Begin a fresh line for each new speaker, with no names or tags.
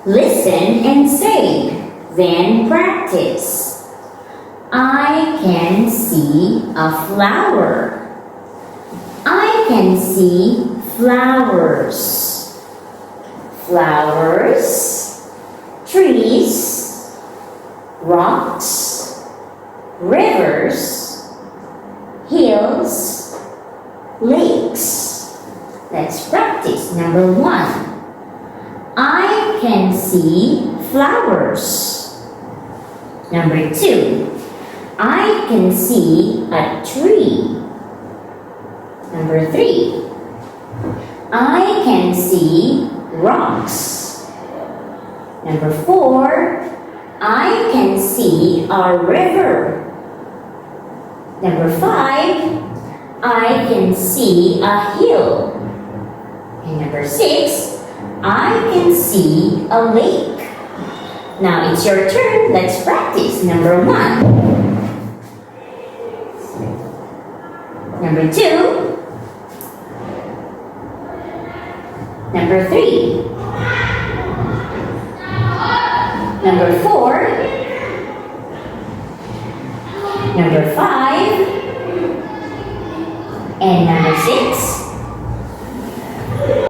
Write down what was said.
Listen and say, then practice. I can see a flower. I can see flowers. Flowers, trees, rocks, rivers, hills, lakes. Let's practice. Number 1. I can see flowers. Number 2. I can see a tree. Number 3. I can see rocks. Number 4. I can see a river. Number 5. I can see a hill. And number 6. I can see a lake. Now it's your turn. Let's practice. Number 1. Number 2. Number 3. Number 4. Number 5. And number 6.